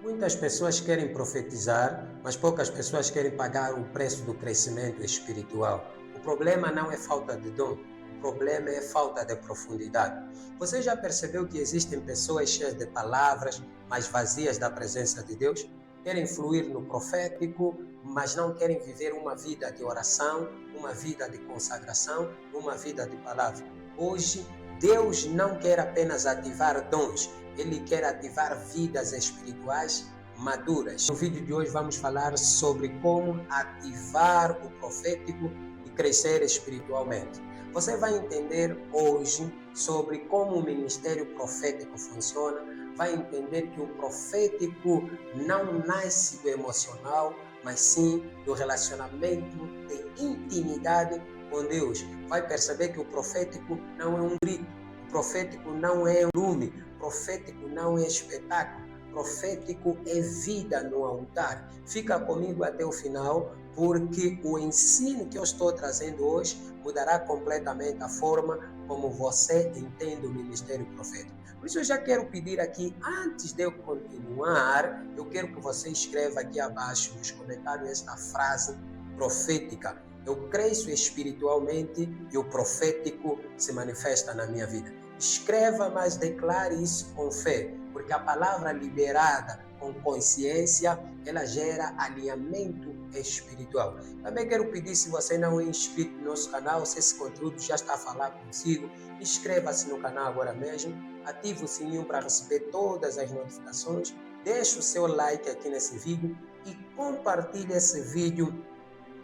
Muitas pessoas querem profetizar, mas poucas pessoas querem pagar o preço do crescimento espiritual. O problema não é falta de dom, o problema é falta de profundidade. Você já percebeu que existem pessoas cheias de palavras, mas vazias da presença de Deus? Querem fluir no profético, mas não querem viver uma vida de oração, uma vida de consagração, uma vida de palavra. Hoje, Deus não quer apenas ativar dons, Ele quer ativar vidas espirituais maduras. No vídeo de hoje vamos falar sobre como ativar o profético e crescer espiritualmente. Você vai entender hoje sobre como o ministério profético funciona, vai entender que o profético não nasce do emocional, mas sim do relacionamento de intimidade com Deus. Vai perceber que o profético não é um grito, o profético não é um lume, profético não é espetáculo, profético é vida no altar. Fica comigo até o final, porque o ensino que eu estou trazendo hoje mudará completamente a forma como você entende o ministério profético. Por isso eu já quero pedir aqui, antes de eu continuar, eu quero que você escreva aqui abaixo nos comentários esta frase profética. Eu cresço espiritualmente e o profético se manifesta na minha vida. Escreva, mas declare isso com fé, porque a palavra liberada com consciência, ela gera alinhamento espiritual. Também quero pedir, se você não é inscrito no nosso canal, se esse conteúdo já está a falar consigo, inscreva-se no canal agora mesmo, ative o sininho para receber todas as notificações, deixe o seu like aqui nesse vídeo e compartilhe esse vídeo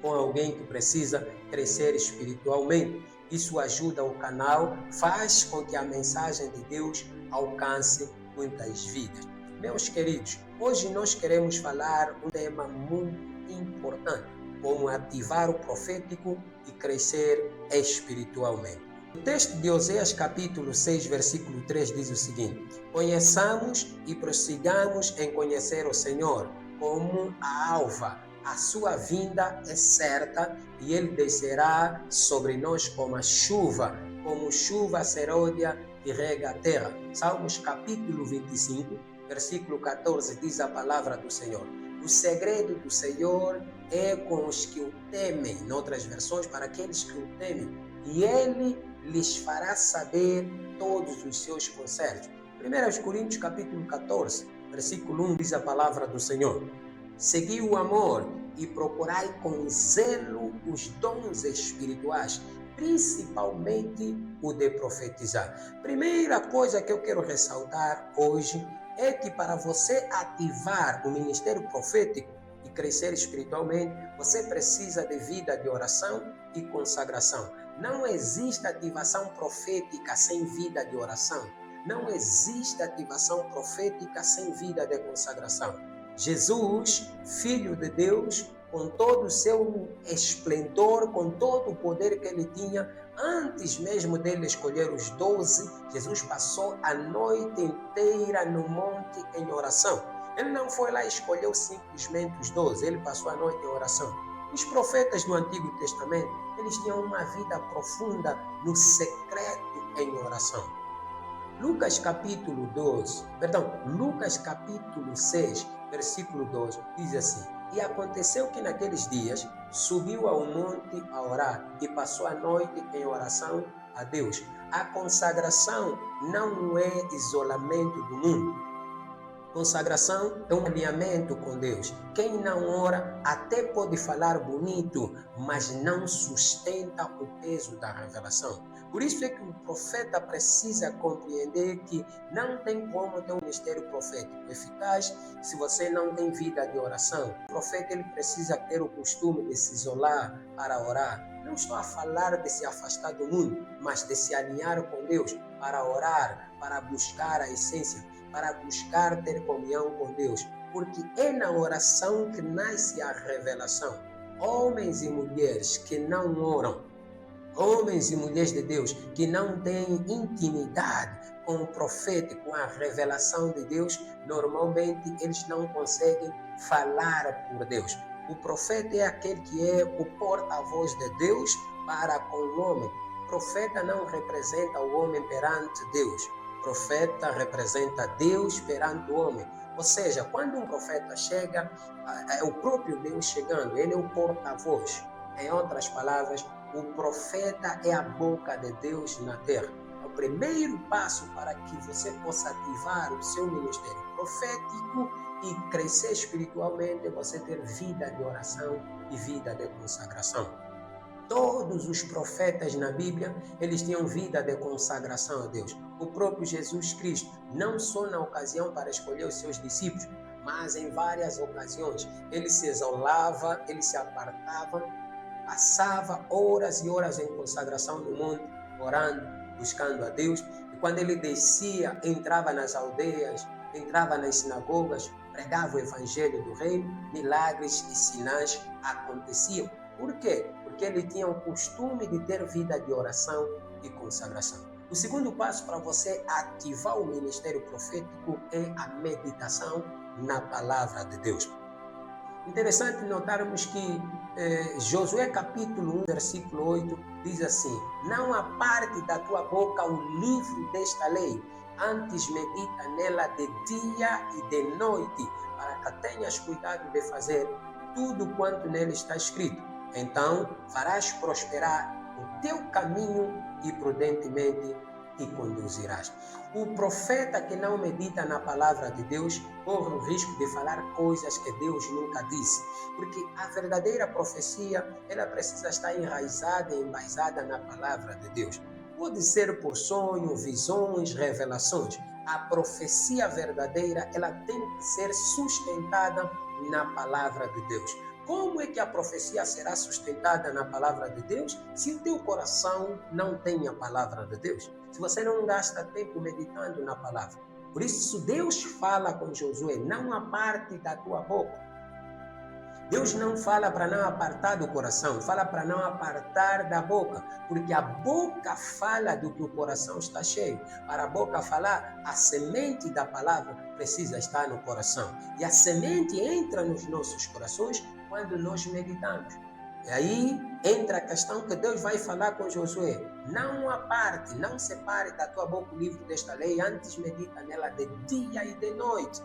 com alguém que precisa crescer espiritualmente. Isso ajuda o canal, faz com que a mensagem de Deus alcance muitas vidas. Meus queridos, hoje nós queremos falar um tema muito importante, como ativar o profético e crescer espiritualmente. O texto de Oséias capítulo 6, versículo 3 diz o seguinte: conheçamos e prossigamos em conhecer o Senhor como a alva. A sua vinda é certa e ele descerá sobre nós como chuva serôdia e rega a terra. Salmos capítulo 25, versículo 14 diz a palavra do Senhor: o segredo do Senhor é com os que o temem, em outras versões, para aqueles que o temem, e ele lhes fará saber todos os seus conselhos. 1 Coríntios capítulo 14, versículo 1 diz a palavra do Senhor: segui o amor e procurai com zelo os dons espirituais, principalmente o de profetizar. Primeira coisa que eu quero ressaltar hoje é que para você ativar o ministério profético e crescer espiritualmente, você precisa de vida de oração e consagração. Não existe ativação profética sem vida de oração. Não existe ativação profética sem vida de consagração. Jesus, Filho de Deus, com todo o seu esplendor, com todo o poder que ele tinha, antes mesmo dele escolher os 12, Jesus passou a noite inteira no monte em oração. Ele não foi lá e escolheu simplesmente os 12, ele passou a noite em oração. Os profetas do Antigo Testamento, eles tinham uma vida profunda no secreto em oração. Lucas capítulo 6, versículo 12, diz assim: e aconteceu que naqueles dias subiu ao monte a orar e passou a noite em oração a Deus. A consagração não é isolamento do mundo. Consagração é um alinhamento com Deus. Quem não ora até pode falar bonito, mas não sustenta o peso da revelação. Por isso é que o profeta precisa compreender que não tem como ter um ministério profético eficaz se você não tem vida de oração. O profeta ele precisa ter o costume de se isolar para orar. Não estou a falar de se afastar do mundo, mas de se alinhar com Deus para orar, para buscar a essência, para buscar ter comunhão com Deus, porque é na oração que nasce a revelação. Homens e mulheres que não oram, homens e mulheres de Deus que não têm intimidade com o profeta, com a revelação de Deus, normalmente eles não conseguem falar por Deus. O profeta é aquele que é o porta-voz de Deus para com o homem. O profeta não representa o homem perante Deus. O profeta representa Deus perante o homem. Ou seja, quando um profeta chega, é o próprio Deus chegando, ele é o porta-voz. Em outras palavras, o profeta é a boca de Deus na terra. É o primeiro passo para que você possa ativar o seu ministério profético e crescer espiritualmente, você ter vida de oração e vida de consagração. Todos os profetas na Bíblia, eles tinham vida de consagração a Deus. O próprio Jesus Cristo, não só na ocasião para escolher os seus discípulos, mas em várias ocasiões, ele se isolava, ele se apartava, passava horas e horas em consagração no monte, orando, buscando a Deus. E quando ele descia, entrava nas aldeias, entrava nas sinagogas, pregava o evangelho do reino, milagres e sinais aconteciam. Por quê? Porque ele tinha o costume de ter vida de oração e consagração. O segundo passo para você ativar o ministério profético é a meditação na palavra de Deus. Interessante notarmos que Josué capítulo 1, versículo 8, diz assim: não aparte da tua boca o livro desta lei, antes medita nela de dia e de noite, para que tenhas cuidado de fazer tudo quanto nele está escrito. Então farás prosperar o teu caminho e prudentemente te conduzirás. O profeta que não medita na palavra de Deus corre o risco de falar coisas que Deus nunca disse, porque a verdadeira profecia, ela precisa estar enraizada e embasada na palavra de Deus. Pode ser por sonho, visões, revelações. A profecia verdadeira, ela tem que ser sustentada na palavra de Deus. Como é que a profecia será sustentada na palavra de Deus se o teu coração não tem a palavra de Deus? Se você não gasta tempo meditando na palavra. Por isso Deus fala com Josué, não aparte da tua boca. Deus não fala para não apartar do coração, fala para não apartar da boca, porque a boca fala do que o coração está cheio. Para a boca falar, a semente da palavra precisa estar no coração. E a semente entra nos nossos corações quando nós meditamos. E aí entra a questão que Deus vai falar com Josué. Não aparte, não separe da tua boca o livro desta lei, antes medita nela de dia e de noite.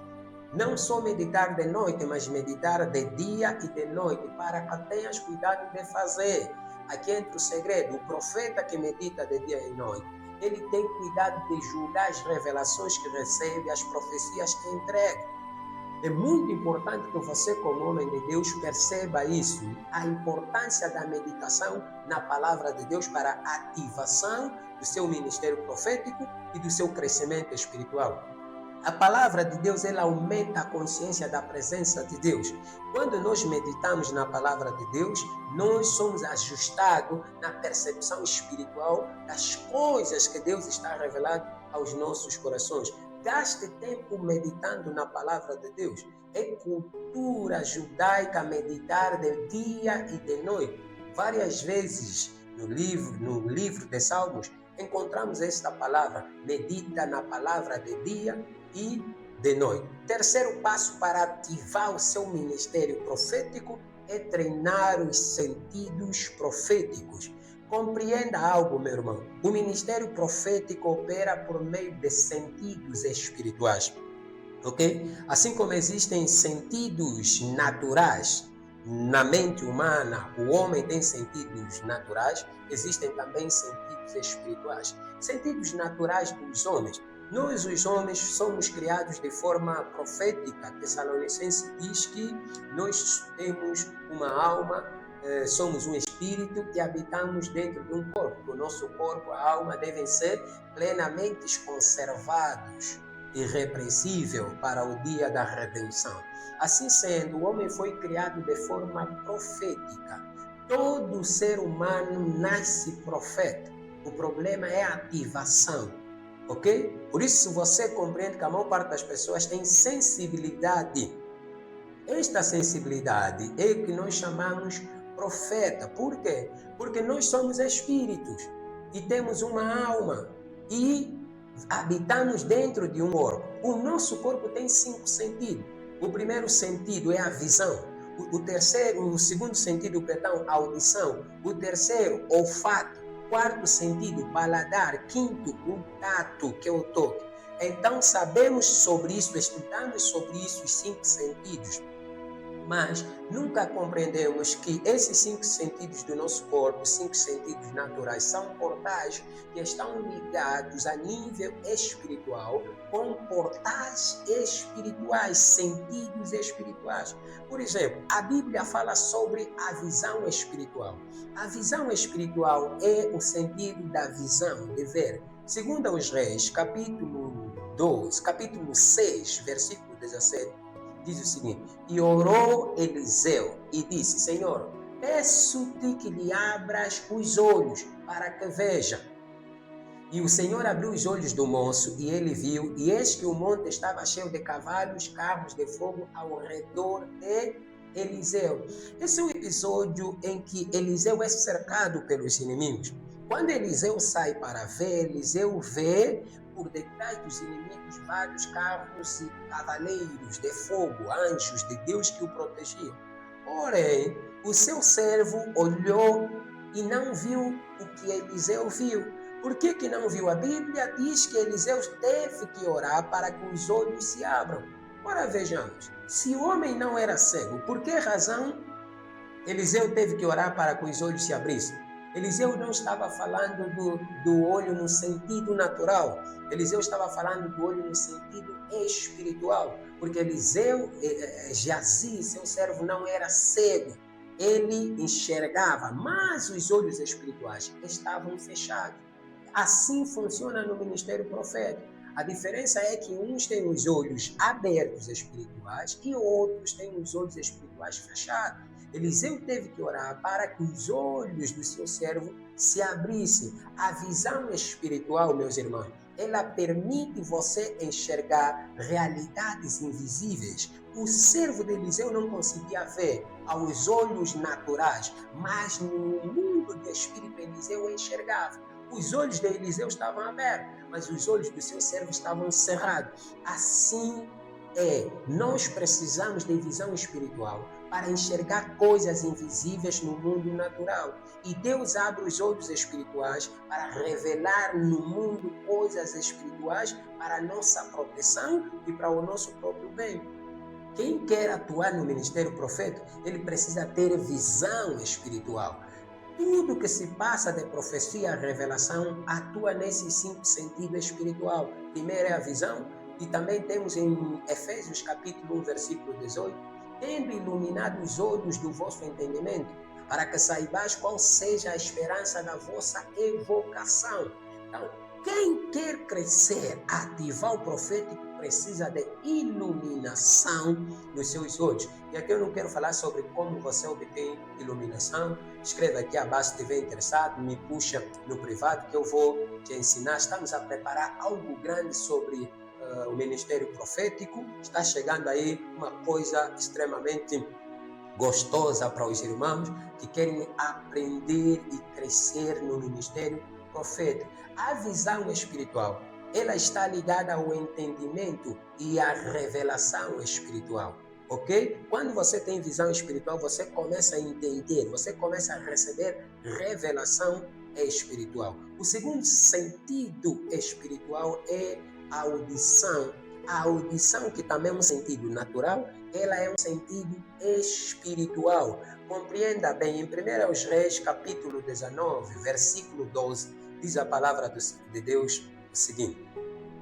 Não só meditar de noite, mas meditar de dia e de noite, para que tenhas cuidado de fazer. Aqui entra o segredo: o profeta que medita de dia e noite, ele tem cuidado de julgar as revelações que recebe, as profecias que entrega. É muito importante que você, como homem de Deus, perceba isso, a importância da meditação na palavra de Deus para a ativação do seu ministério profético e do seu crescimento espiritual. A palavra de Deus, ela aumenta a consciência da presença de Deus. Quando nós meditamos na palavra de Deus, nós somos ajustados na percepção espiritual das coisas que Deus está revelando aos nossos corações. Gaste tempo meditando na palavra de Deus. É cultura judaica meditar de dia e de noite. Várias vezes no livro de Salmos, encontramos esta palavra: medita na palavra de dia e de noite. Terceiro passo para ativar o seu ministério profético é treinar os sentidos proféticos. Compreenda algo, meu irmão. O ministério profético opera por meio de sentidos espirituais, ok? Assim como existem sentidos naturais na mente humana, o homem tem sentidos naturais, existem também sentidos espirituais. Sentidos naturais dos homens. Nós, os homens, somos criados de forma profética. Tessalonicenses diz que nós temos uma alma, somos um espírito que habitamos dentro de um corpo. O nosso corpo, a alma, devem ser plenamente conservados, irrepreensível para o dia da redenção. Assim sendo, o homem foi criado de forma profética. Todo ser humano nasce profeta. O problema é a ativação, ok? Por isso você compreende que a maior parte das pessoas tem sensibilidade. Esta sensibilidade é o que nós chamamos profeta. Por quê? Porque nós somos espíritos e temos uma alma e habitamos dentro de um corpo. O nosso corpo tem 5 sentidos. O primeiro sentido é a visão. O segundo sentido, a audição. O terceiro, olfato. Quarto sentido, paladar. Quinto, o tato, que é o toque. Então sabemos sobre isso, estudamos sobre isso, os 5 sentidos, mas nunca compreendemos que esses 5 sentidos do nosso corpo, 5 sentidos naturais, são portais que estão ligados a nível espiritual com portais espirituais, sentidos espirituais. Por exemplo, a Bíblia fala sobre a visão espiritual. A visão espiritual é o sentido da visão, de ver. Segundo aos Reis, capítulo 2, capítulo 6, versículo 17, diz o seguinte: e orou Eliseu e disse: Senhor, peço-te que lhe abras os olhos para que veja. E o Senhor abriu os olhos do moço e ele viu, e eis que o monte estava cheio de cavalos, carros de fogo ao redor de Eliseu. Esse é um episódio em que Eliseu é cercado pelos inimigos. Quando Eliseu sai para ver, Eliseu vê por detrás dos inimigos vários carros e cavaleiros de fogo, anjos de Deus que o protegiam. Porém, o seu servo olhou e não viu o que Eliseu viu. Por que não viu? A Bíblia diz que Eliseu teve que orar para que os olhos se abram. Ora, vejamos, se o homem não era cego, por que razão Eliseu teve que orar para que os olhos se abrissem? Eliseu não estava falando do olho no sentido natural. Eliseu estava falando do olho no sentido espiritual. Porque Eliseu, Geazi, seu servo, não era cego. Ele enxergava, mas os olhos espirituais estavam fechados. Assim funciona no ministério profético. A diferença é que uns têm os olhos abertos espirituais e outros têm os olhos espirituais fechados. Eliseu teve que orar para que os olhos do seu servo se abrissem. A visão espiritual, meus irmãos, ela permite você enxergar realidades invisíveis. O servo de Eliseu não conseguia ver aos olhos naturais, mas no mundo do espírito Eliseu enxergava. Os olhos de Eliseu estavam abertos, mas os olhos do seu servo estavam cerrados. Assim nós precisamos de visão espiritual para enxergar coisas invisíveis no mundo natural. E Deus abre os olhos espirituais para revelar no mundo coisas espirituais para a nossa proteção e para o nosso próprio bem. Quem quer atuar no ministério profético, ele precisa ter visão espiritual. Tudo que se passa de profecia a revelação atua nesses 5 sentidos espiritual. Primeiro é a visão, e também temos em Efésios capítulo 1, versículo 18, tendo iluminado os olhos do vosso entendimento, para que saibais qual seja a esperança da vossa evocação. Então, quem quer crescer, ativar o profético, precisa de iluminação nos seus olhos. E aqui eu não quero falar sobre como você obtém iluminação. Escreva aqui abaixo se estiver interessado, me puxa no privado que eu vou te ensinar. Estamos a preparar algo grande sobre o ministério profético. Está chegando aí uma coisa extremamente gostosa para os irmãos que querem aprender e crescer no ministério profético. A visão espiritual, ela está ligada ao entendimento e à revelação espiritual, ok? Quando você tem visão espiritual, você começa a entender, você começa a receber revelação espiritual. O segundo sentido espiritual é a audição. A audição, que também é um sentido natural, ela é um sentido espiritual. Compreenda bem, em 1 aos Reis, capítulo 19, versículo 12, diz a palavra de Deus o seguinte: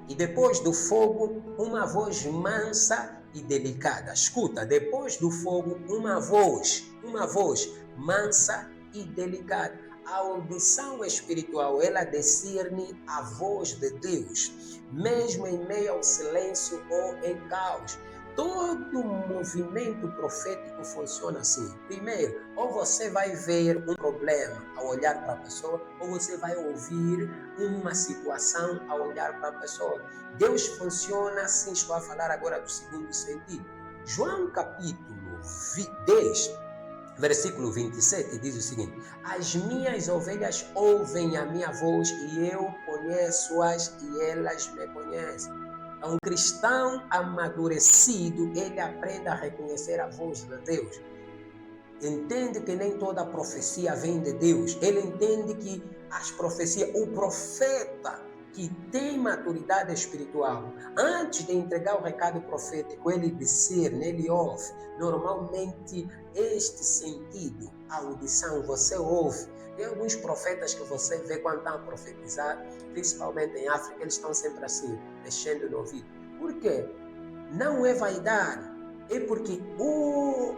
e depois do fogo, uma voz mansa e delicada. Escuta, depois do fogo, uma voz mansa e delicada. A audição espiritual, ela discerne a voz de Deus, mesmo em meio ao silêncio ou em caos. Todo movimento profético funciona assim. Primeiro, ou você vai ver um problema ao olhar para a pessoa, ou você vai ouvir uma situação ao olhar para a pessoa. Deus funciona assim. Estou a falar agora do segundo sentido. João capítulo 10, versículo 27 diz o seguinte: as minhas ovelhas ouvem a minha voz e eu conheço-as e elas me conhecem. Um cristão amadurecido, ele aprende a reconhecer a voz de Deus. Entende que nem toda profecia vem de Deus. Ele entende que as profecias, o profeta que tem maturidade espiritual, antes de entregar o recado profético, ele discerne, ele ouve. Normalmente, este sentido, a audição, você ouve. Tem alguns profetas que você vê quando estão a profetizar, principalmente em África, eles estão sempre assim, mexendo no ouvido. Por quê? Não é vaidade, é porque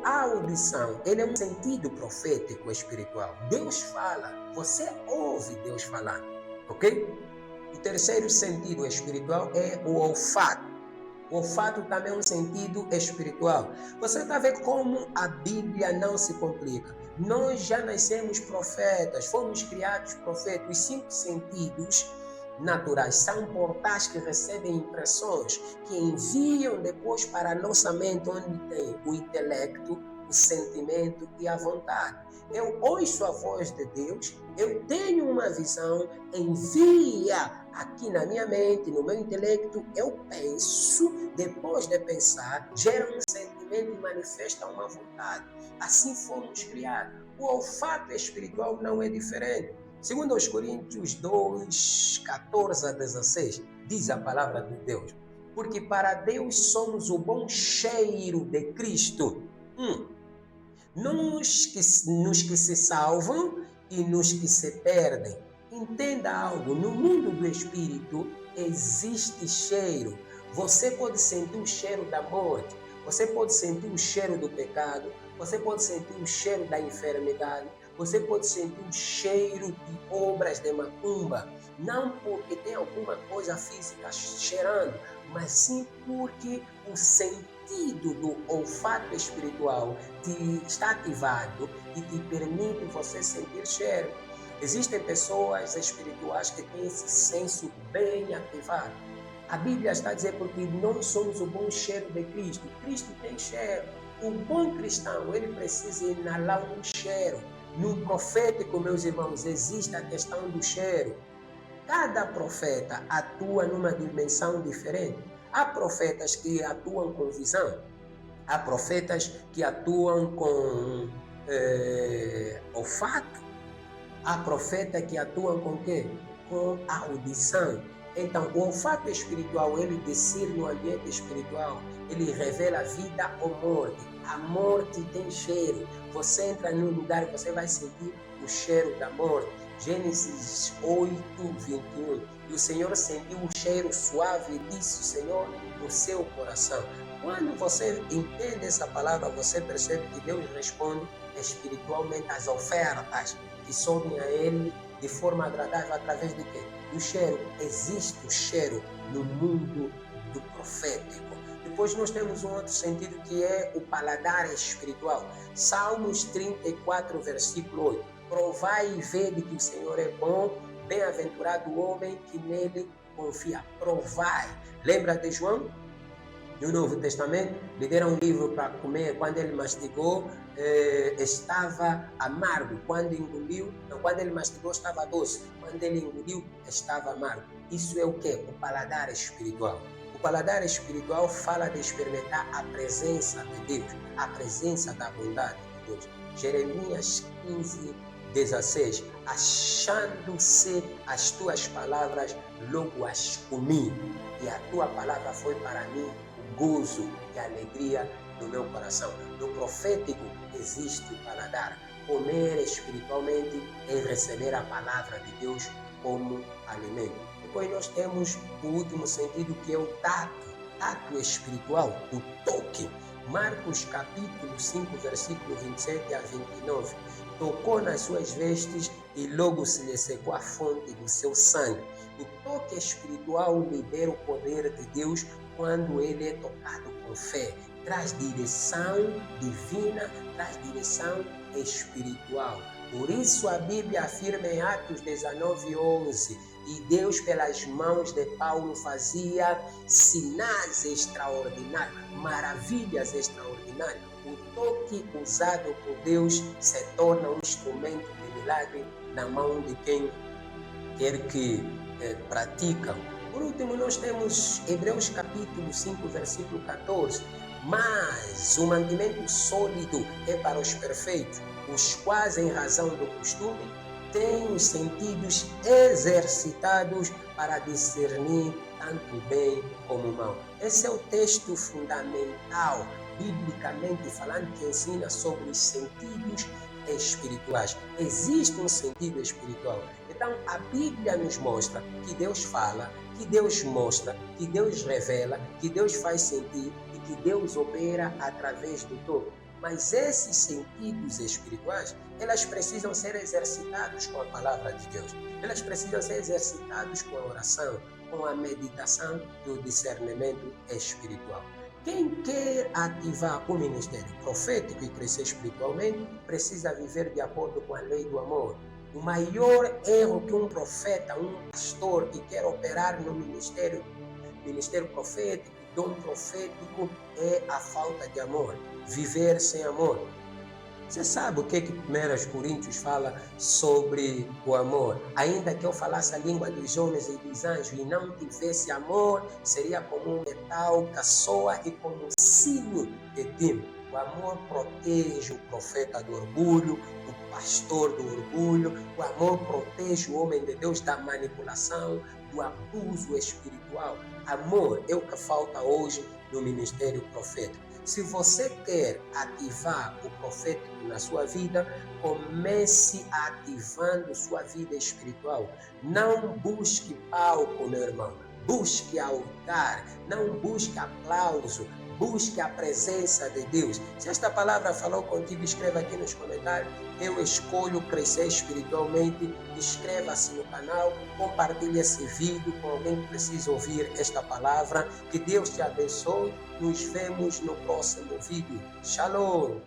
a audição, ele é um sentido profético espiritual. Deus fala, você ouve Deus falando, ok? O terceiro sentido espiritual é o olfato. O olfato também é um sentido espiritual. Você está vendo como a Bíblia não se complica. Nós já nascemos profetas, fomos criados profetas. Os 5 sentidos naturais são portais que recebem impressões, que enviam depois para a nossa mente, onde tem o intelecto, o sentimento e a vontade. Eu ouço a voz de Deus, eu tenho uma visão, envia aqui na minha mente, no meu intelecto, eu penso, depois de pensar, gera um sentimento e manifesta uma vontade. Assim fomos criados. O olfato espiritual não é diferente. Segundo aos Coríntios 2, 14 a 16, diz a palavra de Deus: porque para Deus somos o bom cheiro de Cristo. Nos que se salvam e nos que se perdem. Entenda algo, no mundo do Espírito existe cheiro. Você pode sentir o cheiro da morte, você pode sentir o cheiro do pecado, você pode sentir o cheiro da enfermidade, você pode sentir o cheiro de obras de macumba, não porque tem alguma coisa física cheirando, mas sim porque o sentido do olfato espiritual está ativado e te permite você sentir cheiro. Existem pessoas espirituais que têm esse senso bem ativado. A Bíblia está dizendo porque nós somos o bom cheiro de Cristo. Cristo tem cheiro. O bom cristão, ele precisa inalar um cheiro. No profético, meus irmãos, existe a questão do cheiro. Cada profeta atua numa dimensão diferente. Há profetas que atuam com visão. Há profetas que atuam com olfato. Há profetas que atuam com quê? Com audição. Então, o olfato espiritual, ele discerne no ambiente espiritual. Ele revela vida ou morte. A morte tem cheiro. Você entra num lugar e você vai sentir o cheiro da morte. Gênesis 8, 21. E o Senhor sentiu o cheiro suave e disse o Senhor no seu coração. Quando você entende essa palavra, você percebe que Deus responde espiritualmente às ofertas que sobem a Ele de forma agradável através de quê? Do cheiro. Existe o cheiro no mundo do profético. Depois nós temos um outro sentido que é o paladar espiritual. Salmos 34, versículo 8. Provai e vede que o Senhor é bom, bem-aventurado o homem que nele confia. Provai. Lembra de João? No Novo Testamento, lhe deram um livro para comer. Quando ele mastigou, estava amargo. Quando ele mastigou, estava doce. Quando ele engoliu, estava amargo. Isso é o quê? O paladar espiritual. O paladar espiritual fala de experimentar a presença de Deus, a presença da bondade de Deus. Jeremias 15, 16. Achando-se as tuas palavras, logo as comi, e a tua palavra foi para mim gozo e alegria no meu coração. No profético existe o paladar. Comer espiritualmente é receber a palavra de Deus como alimento. Depois nós temos o último sentido, que é o tato espiritual, o toque. Marcos capítulo 5, versículo 27 a 29. Tocou nas suas vestes e logo se lhe secou a fonte do seu sangue. O toque espiritual libera o poder de Deus quando ele é tocado com fé. Traz direção divina, traz direção espiritual. Por isso a Bíblia afirma em Atos 19, 11, e Deus pelas mãos de Paulo fazia sinais extraordinários, maravilhas extraordinárias. O toque usado por Deus se torna um instrumento de milagre na mão de quem quer que praticam. Por último, nós temos Hebreus capítulo 5, versículo 14. Mas o mandamento sólido é para os perfeitos, os quais, em razão do costume, tem os sentidos exercitados para discernir tanto o bem como o mal. Esse é o texto fundamental, biblicamente falando, que ensina sobre os sentidos espirituais. Existe um sentido espiritual. Então, a Bíblia nos mostra que Deus fala, que Deus mostra, que Deus revela, que Deus faz sentir e que Deus opera através do todo. Mas esses sentidos espirituais, elas precisam ser exercitados com a palavra de Deus. Elas precisam ser exercitados com a oração, com a meditação e o discernimento espiritual. Quem quer ativar o ministério profético e crescer espiritualmente, precisa viver de acordo com a lei do amor. O maior erro que um profeta, um pastor que quer operar no ministério profético, dom profético, é a falta de amor. Viver sem amor. Você sabe o que 1 Coríntios fala sobre o amor? Ainda que eu falasse a língua dos homens e dos anjos e não tivesse amor, seria como um metal que soa e como um sino de timo. O amor protege o profeta do orgulho, o pastor do orgulho. O amor protege o homem de Deus da manipulação, do abuso espiritual. Amor é o que falta hoje no ministério profético. Se você quer ativar o profético na sua vida, comece ativando sua vida espiritual. Não busque palco, meu irmão. Busque altar. Não busque aplauso. Busque a presença de Deus. Se esta palavra falou contigo, escreva aqui nos comentários. Eu escolho crescer espiritualmente. Inscreva-se no canal. Compartilhe esse vídeo com alguém que precisa ouvir esta palavra. Que Deus te abençoe. Nos vemos no próximo vídeo. Shalom!